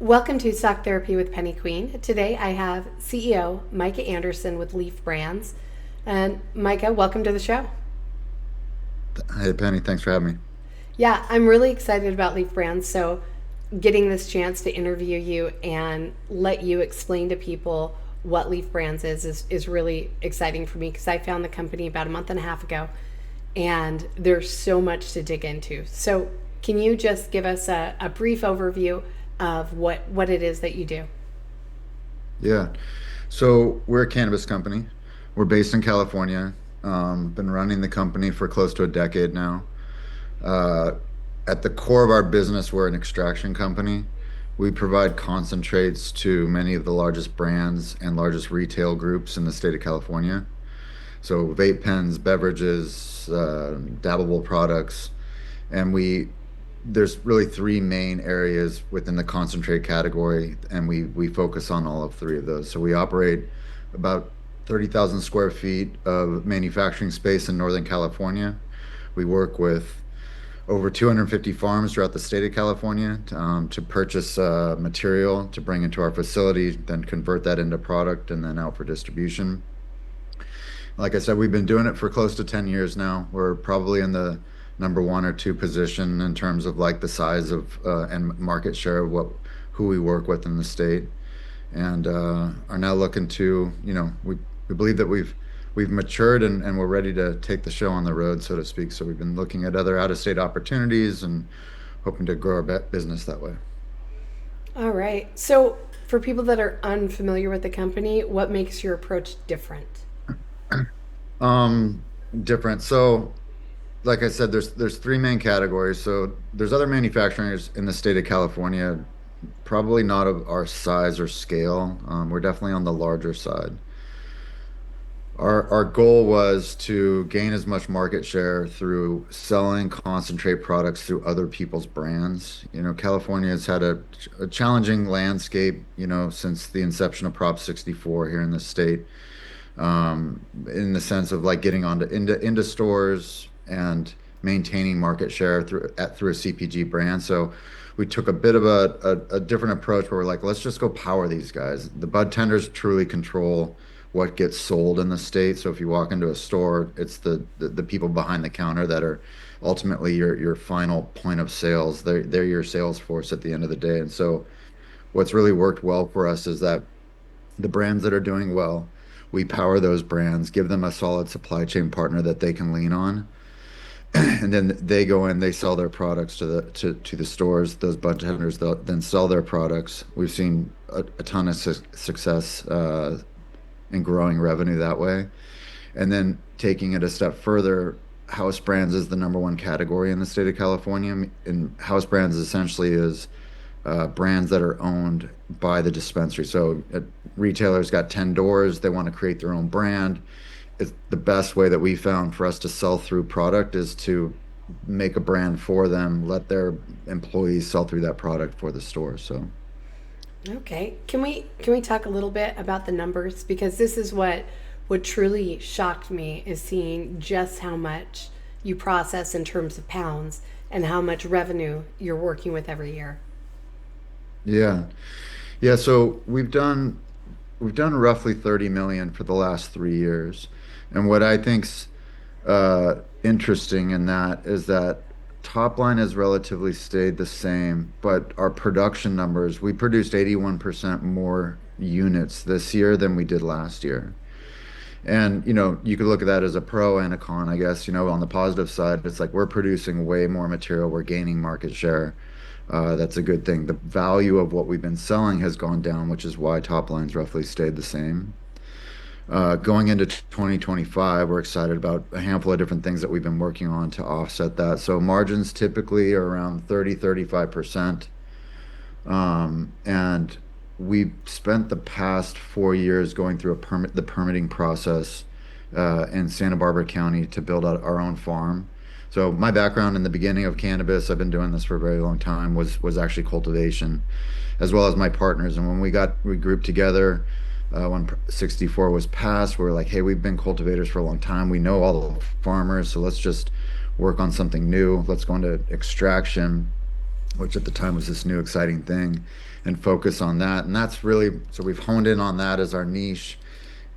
Welcome to Stock Therapy with Penny Queen. Today I have CEO Micah Anderson with LEEF Brands. And Micah, welcome to the show. Hey Penny, thanks for having me. Yeah, I'm really excited about LEEF Brands. So, getting this chance to interview you and let you explain to people what LEEF Brands is really exciting for me because I found the company about a month and a half ago and there's so much to dig into. So, can you just give us a brief overview of what it is that you do? Yeah, so we're a cannabis company. We're based in California. Been running the company for close to a decade now. Uh, at the core of our business, we're an extraction company. We provide concentrates to many of the largest brands and largest retail groups in the state of California. So vape pens, beverages, dabbable products, and there's really three main areas within the concentrate category, and we focus on all of three of those. So we operate about 30,000 square feet of manufacturing space in Northern California. We work with over 250 farms throughout the state of California to purchase material to bring into our facility, then convert that into product and then out for distribution. Like I said, we've been doing it for close to 10 years now. We're probably in the number one or two position in terms of like the size of and market share of who we work with in the state, and are now looking to, we believe that we've matured and we're ready to take the show on the road, so to speak. So we've been looking at other out-of-state opportunities and hoping to grow our business that way. All right. So, for people that are unfamiliar with the company, what makes your approach different? Um, Different. So like I said, there's three main categories. So there's other manufacturers in the state of California, probably not of our size or scale. We're definitely on the larger side. Our goal was to gain as much market share through selling concentrate products through other people's brands. California has had a challenging landscape, since the inception of Prop 64 here in the state, in the sense of like getting into stores and maintaining market share through a CPG brand. So we took a bit of a different approach where we're like, let's just go power these guys. The bud tenders truly control what gets sold in the state. So if you walk into a store, it's the people behind the counter that are ultimately your final point of sales. They're your sales force at the end of the day. And so what's really worked well for us is that the brands that are doing well, we power those brands, give them a solid supply chain partner that they can lean on, and then they go in, they sell their products to the stores. Those budtenders they'll then sell their products. We've seen a ton of success in growing revenue that way. And then taking it a step further, house brands is the number one category in the state of California. And house brands essentially is brands that are owned by the dispensary. So retailers got 10 doors, they want to create their own brand. It's the best way that we found for us to sell through product is to make a brand for them, let their employees sell through that product for the store. So Okay. Can we talk a little bit about the numbers because this is what truly shocked me is seeing just how much you process in terms of pounds and how much revenue you're working with every year. yeah. Yeah, so we've done roughly 30 million for the last 3 years. And what I think's interesting in that is that top line has relatively stayed the same, but our production numbers, we produced 81% more units this year than we did last year. And you could look at that as a pro and a con, I guess. On the positive side, it's like we're producing way more material, we're gaining market share. That's a good thing. The value of what we've been selling has gone down, which is why top line's roughly stayed the same. Going into 2025, we're excited about a handful of different things that we've been working on to offset that. So margins typically are around 30-35%. And we spent the past 4 years going through the permitting process in Santa Barbara County to build out our own farm. So my background in the beginning of cannabis, I've been doing this for a very long time, was actually cultivation, as well as my partners. And when we grouped together, when 64 was passed, we were like, hey, we've been cultivators for a long time. We know all the farmers, so let's just work on something new. Let's go into extraction, which at the time was this new exciting thing. and focus on that. And that's really, so we've honed in on that as our niche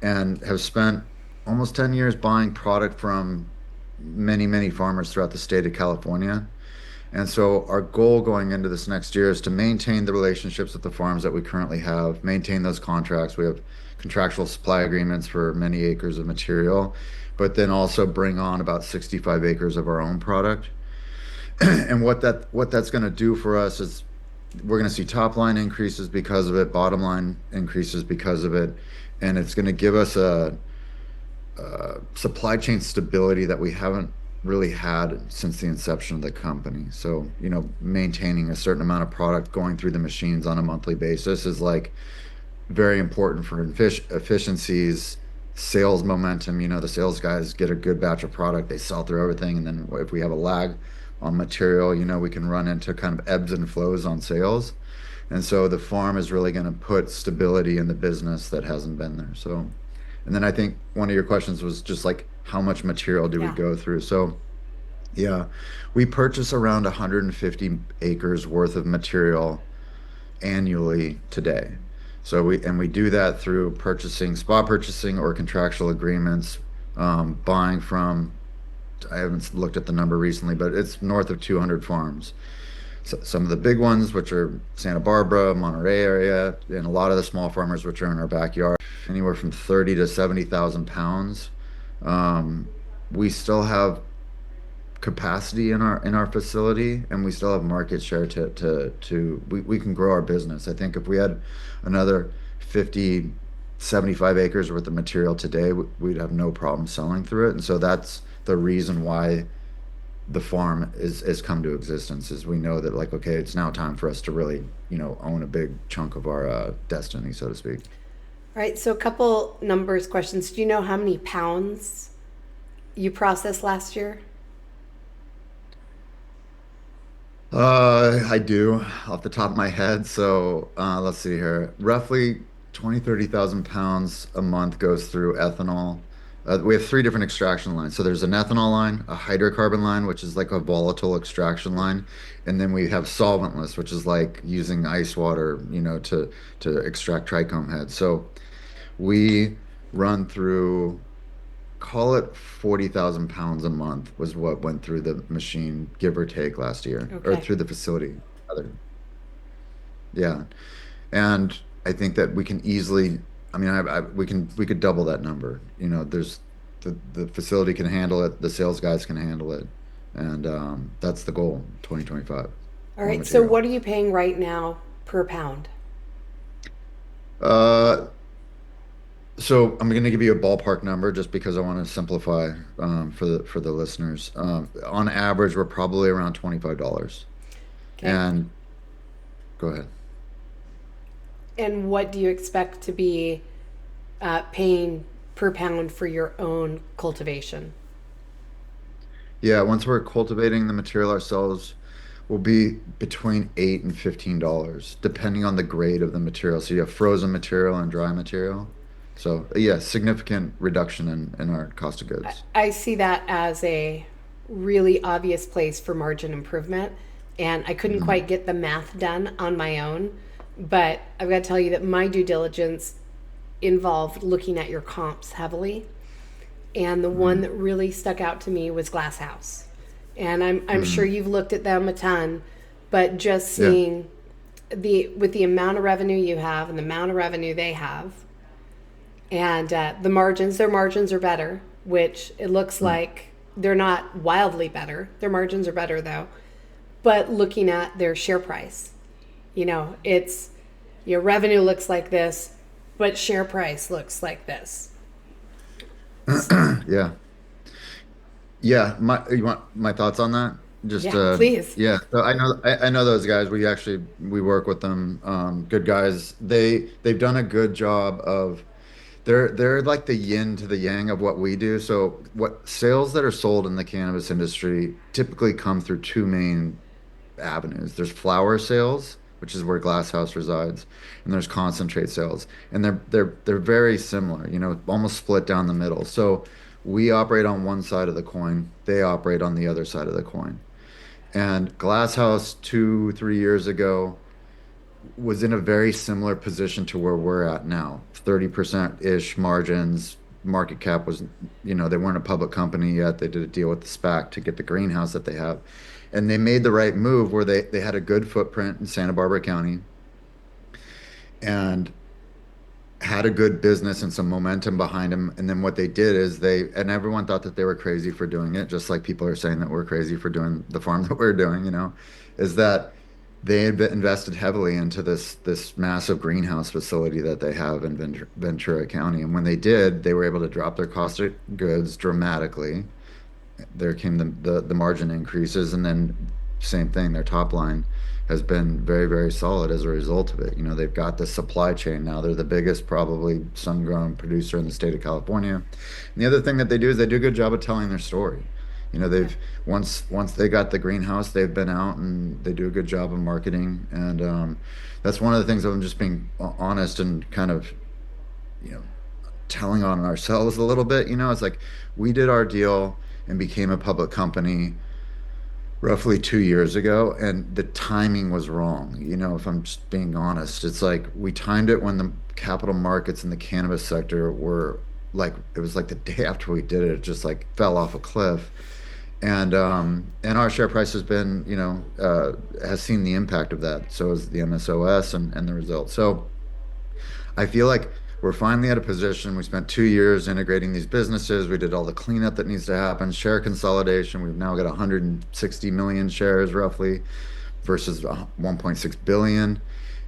and have spent almost 10 years buying product from many, many farmers throughout the state of California. And so our goal going into this next year is to maintain the relationships with the farms that we currently have, maintain those contracts. We have contractual supply agreements for many acres of material, but then also bring on about 65 acres of our own product. And what that's going to do for us is we're going to see top line increases because of it, bottom line increases because of it, and it's going to give us a supply chain stability that we haven't really had since the inception of the company. So, maintaining a certain amount of product going through the machines on a monthly basis is like very important for efficiencies, sales momentum. The sales guys get a good batch of product, they sell through everything, and then if we have a lag on material, we can run into kind of ebbs and flows on sales. And so the farm is really going to put stability in the business that hasn't been there. So, and then I think one of your questions was just like, how much material do we Yeah. go through? So, yeah, we purchase around 150 acres worth of material annually today. So we do that through purchasing, spot purchasing or contractual agreements, buying from, I haven't looked at the number recently, but it's north of 200 farms. So some of the big ones, which are Santa Barbara, Monterey area, and a lot of the small farmers, which are in our backyard, anywhere from 30 to 70,000 pounds. Um, we still have capacity in our facility, and we still have market share we can grow our business. I think if we had another 50, 75 acres worth of material today, we'd have no problem selling through it. And so that's the reason why the farm is come to existence, is we know that, like, okay, it's now time for us to really, own a big chunk of our destiny, so to speak. All right. So a couple numbers questions. Do you know how many pounds you processed last year? I do off the top of my head. So let's see here. Roughly 20, 30,000 pounds a month goes through ethanol. We have three different extraction lines. So there's an ethanol line, a hydrocarbon line, which is like a volatile extraction line, and then we have solventless, which is like using ice water, to extract trichome heads. So we run through, call it 40,000 pounds a month was what went through the machine, give or take, last year, or Okay. through the facility. Yeah. And I think that we can easily, I mean, we could double that number. There's the facility can handle it, the sales guys can handle it. And that's the goal, 2025, All more right. So material. what are you paying right now per pound? Uh, so I'm going to give you a ballpark number just because I want to simplify for the listeners. On average, we're probably around $25. Okay. And go ahead. And what do you expect to be paying per pound for your own cultivation? Yeah, once we're cultivating the material ourselves, will be between $8 and $15, depending on the grade of the material. So you have frozen material and dry material. So yeah, significant reduction in our cost of goods. I see that as a really obvious place for margin improvement. And I couldn't Mhm. quite get the math done on my own. But I've got to tell you that my due diligence involved looking at your comps heavily. And the one Mhm. that really stuck out to me was Glass House. And I'm sure Mhm. you've looked at them a ton, but just Yeah. seeing with the amount of revenue you have and the amount of revenue they have, and their margins are better, which it looks Right. like they're not wildly better. Their margins are better though. But looking at their share price, it's your revenue looks like this, but share price looks like this. Yeah. Yeah. You want my thoughts on that? Just Yeah, please. yeah. So I know those guys. We work with them. Good guys. They've done a good job of, they're like the yin to the yang of what we do. So what sales that are sold in the cannabis industry typically come through two main avenues. There's flower sales, which is where Glass House resides, and there's concentrate sales. And they're very similar, almost split down the middle. So we operate on one side of the coin, they operate on the other side of the coin. And Glass House 2, 3 years ago was in a very similar position to where we're at now. 30%-ish margins. Market cap was, they weren't a public company yet. They did a deal with the SPAC to get the greenhouse that they have. And they made the right move where they had a good footprint in Santa Barbara County and had a good business and some momentum behind them. And then what they did is and everyone thought that they were crazy for doing it, just like people are saying that we're crazy for doing the farm that we're doing, is that they had invested heavily into this massive greenhouse facility that they have in Ventura County. And when they did, they were able to drop their cost of goods dramatically. There came the margin increases, and then same thing, their top line has been very, very solid as a result of it. They've got the supply chain now. They're the biggest probably sun-grown producer in the state of California. And the other thing that they do is they do a good job of telling their story. Yeah. They've once they got the greenhouse, they've been out and they do a good job of marketing. And that's one of the things of them just being honest and kind of, you know, telling on ourselves a little bit. It's like we did our deal and became a public company roughly 2 years ago, and the timing was wrong. If I'm just being honest, it's like we timed it when the capital markets and the cannabis sector were like, it was like the day after we did it, it just like fell off a cliff. And our share price has been, has seen the impact of that. So is the MSOS and the results. So I feel like we're finally at a position. We spent 2 years integrating these businesses. We did all the cleanup that needs to happen, share consolidation. We've now got 160 million shares roughly versus 1.6 billion.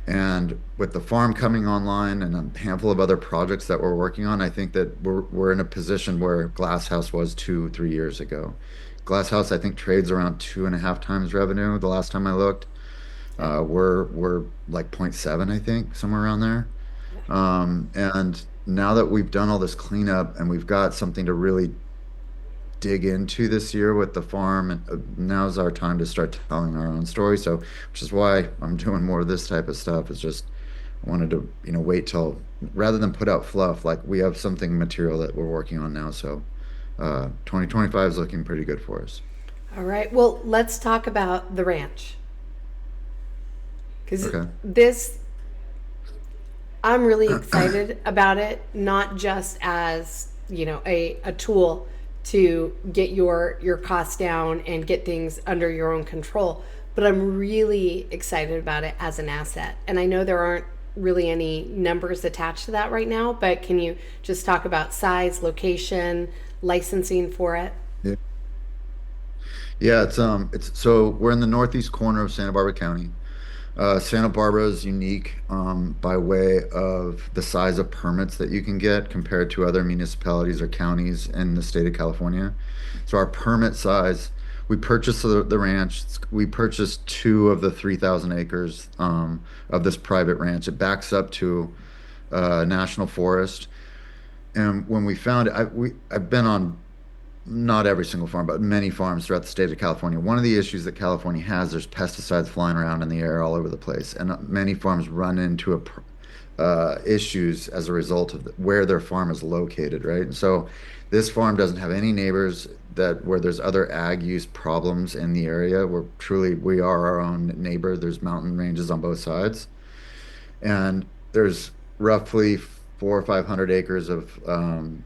And with the farm coming online and a handful of other projects that we're working on, I think that we're in a position where Glass House was 2, 3 years ago. Glass House, I think, trades around 2.5 times revenue. The last time I looked, Yeah. we're like zero point 0.7, I think, somewhere around there. Yeah. And now that we've done all this cleanup and we've got something to really dig into this year with the farm, and now's our time to start telling our own story. So, which is why I'm doing more of this type of stuff. It's just I wanted to, wait till rather than put out fluff, like we have something material that we're working on now. So, 2025 is looking pretty good for us. All right. Well, let's talk about the ranch because Okay. this I'm really excited about it, not just as, a tool to get your costs down and get things under your own control, but I'm really excited about it as an asset. And I know there aren't really any numbers attached to that right now, but can you just talk about size, location, licensing for it? Yeah. Yeah, it's so we're in the northeast corner of Santa Barbara County. Santa Barbara is unique by way of the size of permits that you can get compared to other municipalities or counties in the state of California. So our permit size, we purchased the ranch. We purchased two of the 3,000 acres of this private ranch. It backs up to national forest. And when we found it, I've been on not every single farm, but many farms throughout the state of California. One of the issues that California has, there's pesticides flying around in the air all over the place, and many farms run into issues as a result of where their farm is located, right? And so this farm doesn't have any neighbors that where there's other ag use problems in the area. We are our own neighbor. There's mountain ranges on both sides, and there's roughly 400 or 500 acres of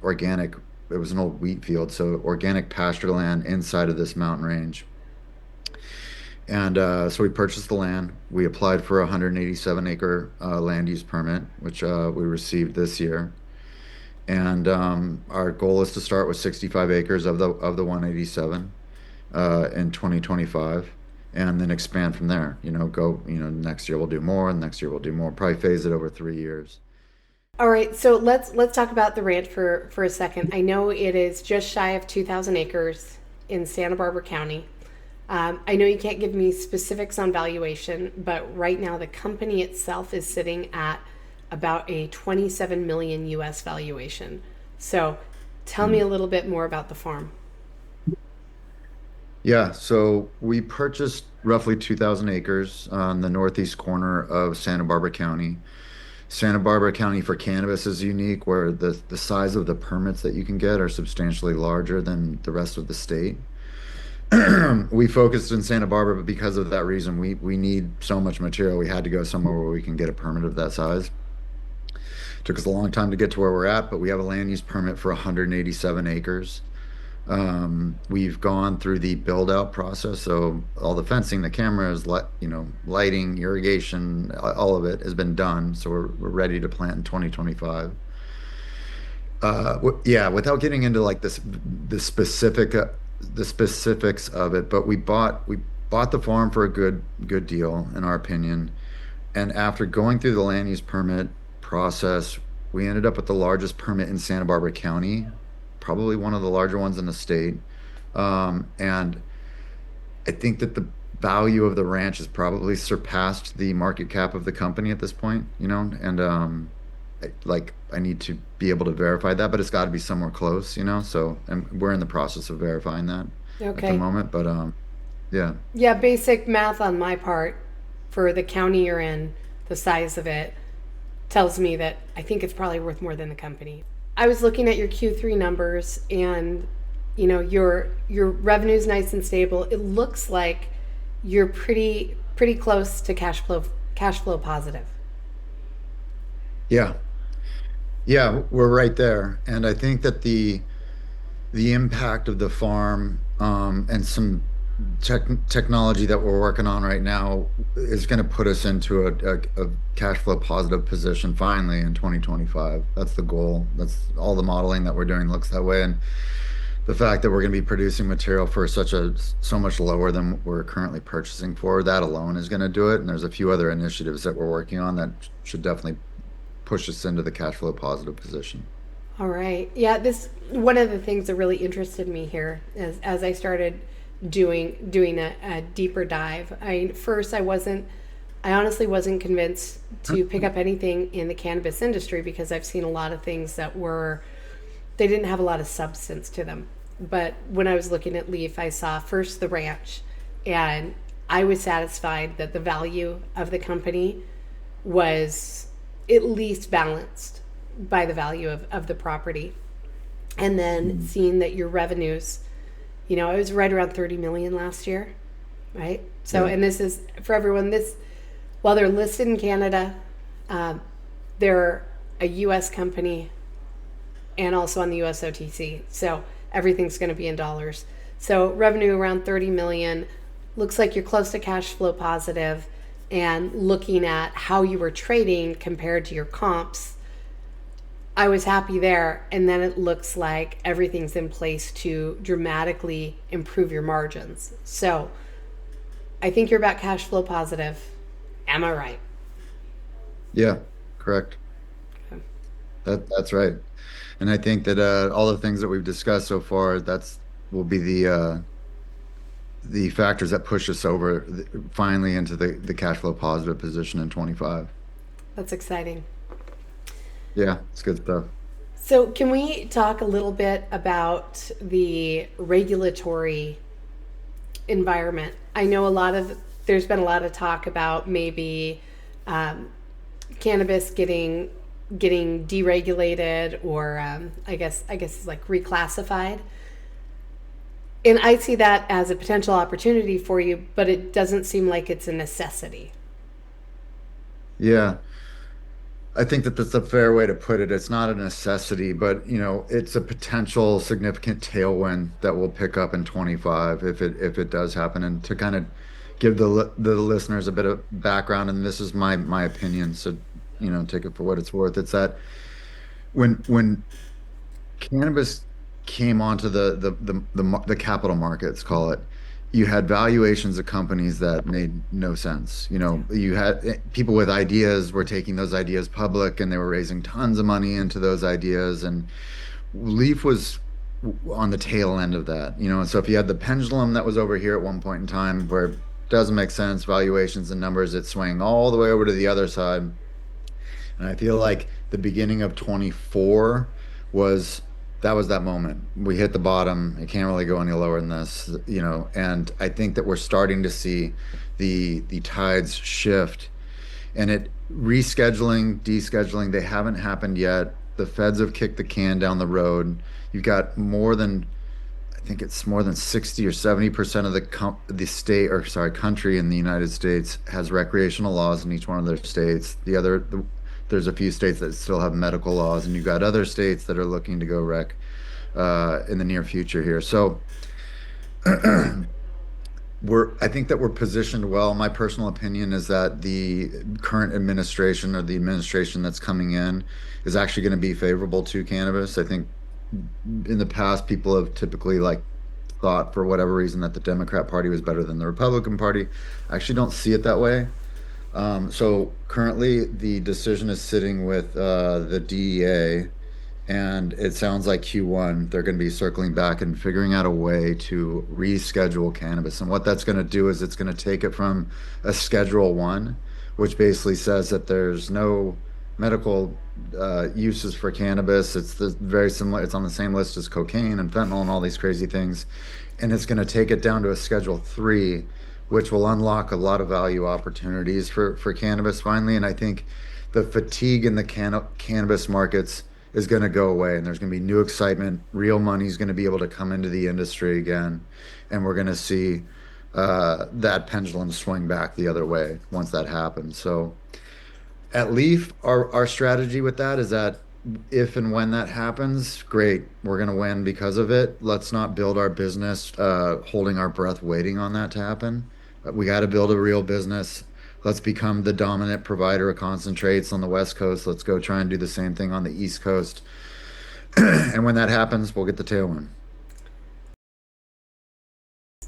organic. It was an old wheat field, so organic pasture land inside of this mountain range. And so we purchased the land. We applied for a 187-acre land use permit, which we received this year. And our goal is to start with 65 acres of the 187 in 2025, and then expand from there. Next year we'll do more, and next year we'll do more. Probably phase it over 3 years. All right, so let's talk about the ranch for a second. I know it is just shy of 2,000 acres in Santa Barbara County. I know you can't give me specifics on valuation, but right now the company itself is sitting at about a 27 million US valuation. So tell me Hmm. a little bit more about the farm. Yeah, so we purchased roughly 2,000 acres on the northeast corner of Santa Barbara County. Santa Barbara County for cannabis is unique, where the size of the permits that you can get are substantially larger than the rest of the state. We focused in Santa Barbara, but because of that reason, we need so much material. We had to go somewhere where we can get a permit of that size. Took us a long time to get to where we're at, but we have a land use permit for 187 acres. We've gone through the build out process, so all the fencing, the cameras, lighting, irrigation, all of it has been done. So we're ready to plant in 2025. Yeah, without getting into like the specific the specifics of it, but we bought the farm for a good deal in our opinion. And after going through the land use permit process, we ended up with the largest permit in Santa Barbara County, probably one of the larger ones in the state. And I think that the value of the ranch has probably surpassed the market cap of the company at this point, and I need to be able to verify that, but it's got to be somewhere close, So, and we're in the process of verifying that at the Okay. moment, but yeah. Yeah, basic math on my part for the county you're in, the size of it, tells me that I think it's probably worth more than the company. I was looking at your Q3 numbers and your revenue's nice and stable. It looks like you're pretty close to cash flow positive. Yeah. Yeah, we're right there. And I think that the impact of the farm and some technology that we're working on right now is going to put us into a cash flow positive position finally in 2025. That's the goal. That's all the modeling that we're doing looks that way. And the fact that we're going to be producing material for so much lower than we're currently purchasing for, that alone is going to do it. And there's a few other initiatives that we're working on that should definitely push us into the cash flow positive position. All right. Yeah, this one of the things that really interested me here is as I started doing a deeper dive. First I honestly wasn't convinced to pick up anything in the cannabis industry because I've seen a lot of things they didn't have a lot of substance to them. But when I was looking at Leaf, I saw first the ranch, and I was satisfied that the value of the company was at least balanced by the value of the property. And then seeing that your revenues, it was right around 30 million last year, right? So, Yeah. and this is for everyone, while they're listed in Canada, they're a US company and also on the US OTC. So everything's going to be in dollars. So revenue around 30 million. Looks like you're close to cash flow positive. And looking at how you were trading compared to your comps, I was happy there. And then it looks like everything's in place to dramatically improve your margins. So I think you're about cash flow positive. Am I right? Yeah, correct. That's right. And I think that all the things that we've discussed so far, that's will be the factors that push us over finally into the cash flow positive position in 25. That's exciting. Yeah, it's good stuff. So, can we talk a little bit about the regulatory environment? I know there's been a lot of talk about maybe um, cannabis getting deregulated or I guess it's like reclassified. And I see that as a potential opportunity for you, but it doesn't seem like it's a necessity. Yeah, I think that that's a fair way to put it. It's not a necessity, but it's a potential significant tailwind that we'll pick up in 25 if it does happen. And to kind of give the listeners a bit of background, and this is my opinion, so take it for what it's worth. It's that when cannabis came onto the capital markets, call it, you had valuations of companies that made no sense. Yeah. You had people with ideas were taking those ideas public and they were raising tons of money into those ideas. And Leaf was on the tail end of that, And so if you had the pendulum that was over here at one point in time where it doesn't make sense, valuations and numbers, it's swaying all the way over to the other side. And I feel like the beginning of 24 was that was that moment. We hit the bottom. It can't really go any lower than this. And I think that we're starting to see the tides shift and it rescheduling, descheduling, they haven't happened yet. The feds have kicked the can down the road. You've got more than I think it's more than 60 or 70% of the state, or sorry, country in the United States has recreational laws in each one of their states. There's a few states that still have medical laws, and you've got other states that are looking to go rec in the near future here. So I think that we're positioned well. My personal opinion is that the current administration, or the administration that's coming in, is actually going to be favorable to cannabis. I think in the past, people have typically thought for whatever reason that the Democrat Party was better than the Republican Party. I actually don't see it that way. So currently, the decision is sitting with the DEA, and it sounds like Q1, they're going to be circling back and figuring out a way to reschedule cannabis. And what that's going to do is it's going to take it from a Schedule 1, which basically says that there's no medical uses for cannabis. Very similar, it's on the same list as cocaine and fentanyl and all these crazy things. And it's going to take it down to a Schedule 3, which will unlock a lot of value opportunities for cannabis finally. And I think the fatigue in the cannabis markets is going to go away, and there's going to be new excitement. Real money is going to be able to come into the industry again, and we're going to see that pendulum swing back the other way once that happens. So at Leaf, our strategy with that is that if and when that happens, great, we're going to win because of it. Let's not build our business holding our breath, waiting on that to happen. We got to build a real business. Let's become the dominant provider of concentrates on the West Coast. Let's go try and do the same thing on the East Coast. And when that happens, we'll get the tailwind.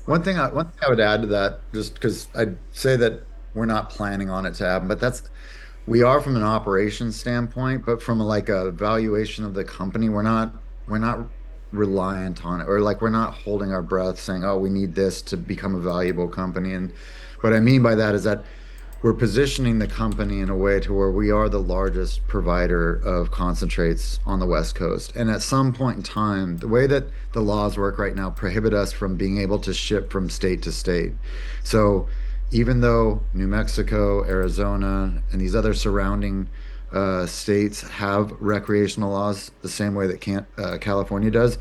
One thing I would add to that, just because I'd say that we're not planning on it to happen, but we are from an operations standpoint, but from a valuation of the company, we're not reliant on it, or we're not holding our breath saying, oh, we need this to become a valuable company. And what I mean by that is that we're positioning the company in a way to where we are the largest provider of concentrates on the West Coast. And at some point in time, the way that the laws work right now prohibit us from being able to ship from state to state. So even though New Mexico, Arizona, and these other surrounding states have recreational laws the same way that California does,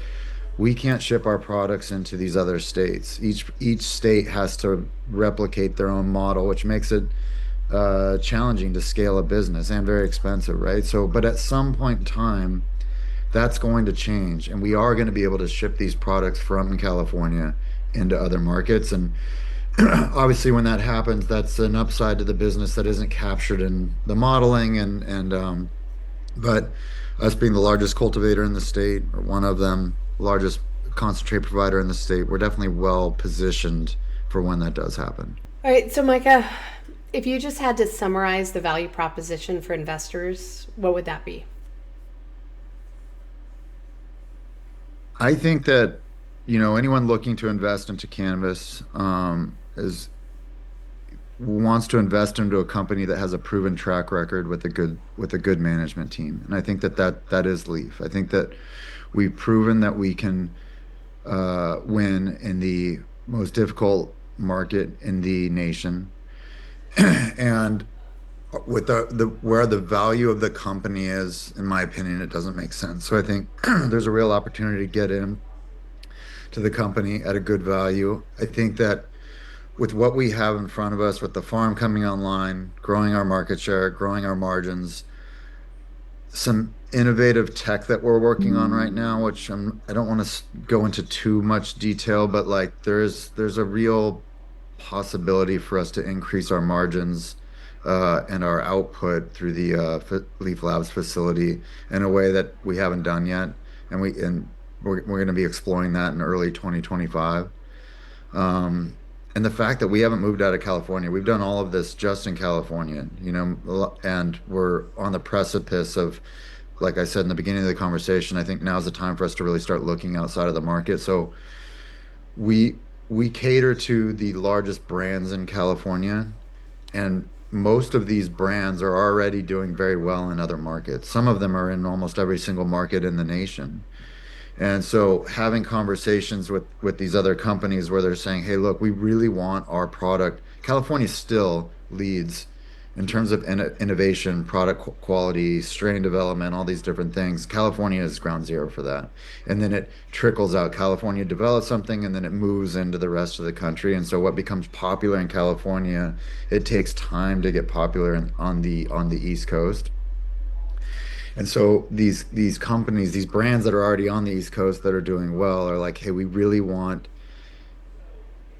we can't ship our products into these other states. Each state has to replicate their own model, which makes it challenging to scale a business and very expensive, right? So, but at some point in time, that's going to change, and we are going to be able to ship these products from California into other markets. And obviously, when that happens, that's an upside to the business that isn't captured in the modeling. But us being the largest cultivator in the state, or one of them, largest concentrate provider in the state, we're definitely well positioned for when that does happen. All right, so Micah, if you just had to summarize the value proposition for investors, what would that be? I think that, anyone looking to invest into cannabis is wants to invest into a company that has a proven track record with a good management team. And I think that is Leaf. I think that we've proven that we can win in the most difficult market in the nation. And with the where the value of the company is, in my opinion, it doesn't make sense. So I think there's a real opportunity to get in to the company at a good value. I think that with what we have in front of us, with the farm coming online, growing our market share, growing our margins, some innovative tech that we're working on right now, which I don't want to go into too much detail, but there's a real possibility for us to increase our margins and our output through the Leaf Labs facility in a way that we haven't done yet, and we're going to be exploring that in early 2025. And the fact that we haven't moved out of California, we've done all of this just in California, and we're on the precipice of, like I said in the beginning of the conversation, I think now's the time for us to really start looking outside of the market. So we cater to the largest brands in California, and most of these brands are already doing very well in other markets. Some of them are in almost every single market in the nation. And so having conversations with these other companies where they're saying, "Hey, look, we really want our product." California still leads in terms of innovation, product quality, strain development, all these different things, California is ground zero for that. And then it trickles out. California develops something and then it moves into the rest of the country. And so what becomes popular in California, it takes time to get popular on the East Coast. And so these companies, these brands that are already on the East Coast that are doing well are like, hey, we really want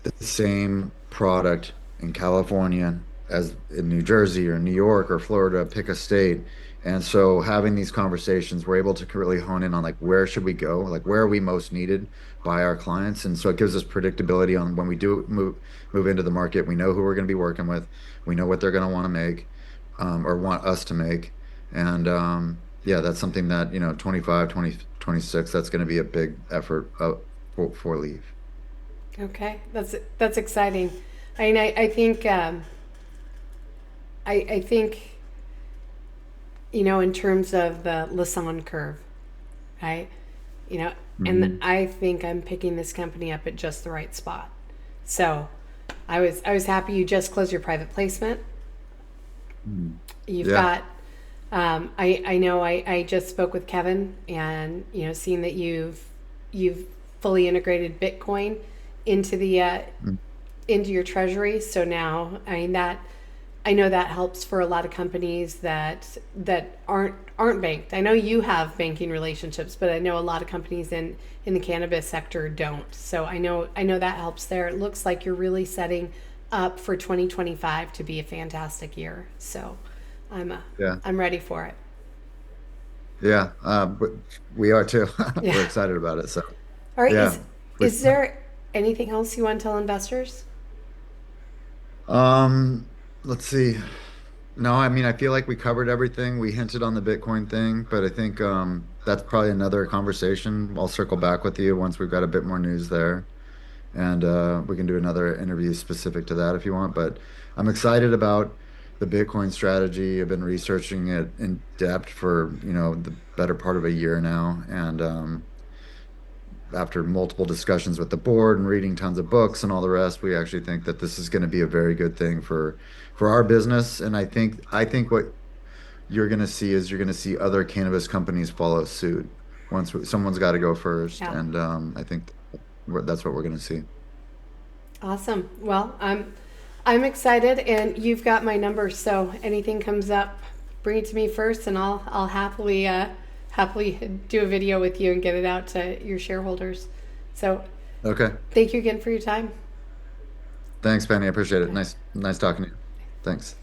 the same product in California as in New Jersey or New York or Florida, pick a state. And so having these conversations, we're able to really hone in on like where should we go? Like where are we most needed by our clients? And so it gives us predictability on when we do move into the market. We know who we're going to be working with. We know what they're going to want to make or want us to make. And yeah, that's something that, 25, 2026. That's going to be a big effort for Leaf. Okay, that's exciting. I mean, I think I think in terms of the Lassonde curve, right? You know, and Hmm. I think I'm picking this company up at just the right spot. So, I was happy you just closed your private placement. Mm. You've Yeah. got I know I just spoke with Kevin, and seeing that you've fully integrated Bitcoin into the Mm. into your treasury. So now, I mean, that I know that helps for a lot of companies that aren't banked. I know you have banking relationships, but I know a lot of companies in the cannabis sector don't. So I know that helps there. It looks like you're really setting up for 2025 to be a fantastic year. So I'm uh, Yeah. I'm ready for it. Yeah. But we are too. Yeah. We're excited about it. So All right. Is yeah. We, is there anything else you want to tell investors? let's see. No, I mean, I feel like we covered everything. We hinted on the Bitcoin thing, but I think that's probably another conversation. I'll circle back with you once we've got a bit more news there. And we can do another interview specific to that if you want. But I'm excited about the Bitcoin strategy. I've been researching it in depth for, the better part of a year now. And after multiple discussions with the board and reading tons of books and all the rest, we actually think that this is going to be a very good thing for our business. And I think what you're going to see is you're going to see other cannabis companies follow suit. Someone's got to go first, Yeah. and I think that's what we're going to see. Awesome. Well, I'm excited, and you've got my number. So anything comes up, bring it to me first, and I'll happily do a video with you and get it out to your shareholders. So Okay. thank you again for your time. Thanks, Penny. I appreciate it. Nice talking to you. Thanks.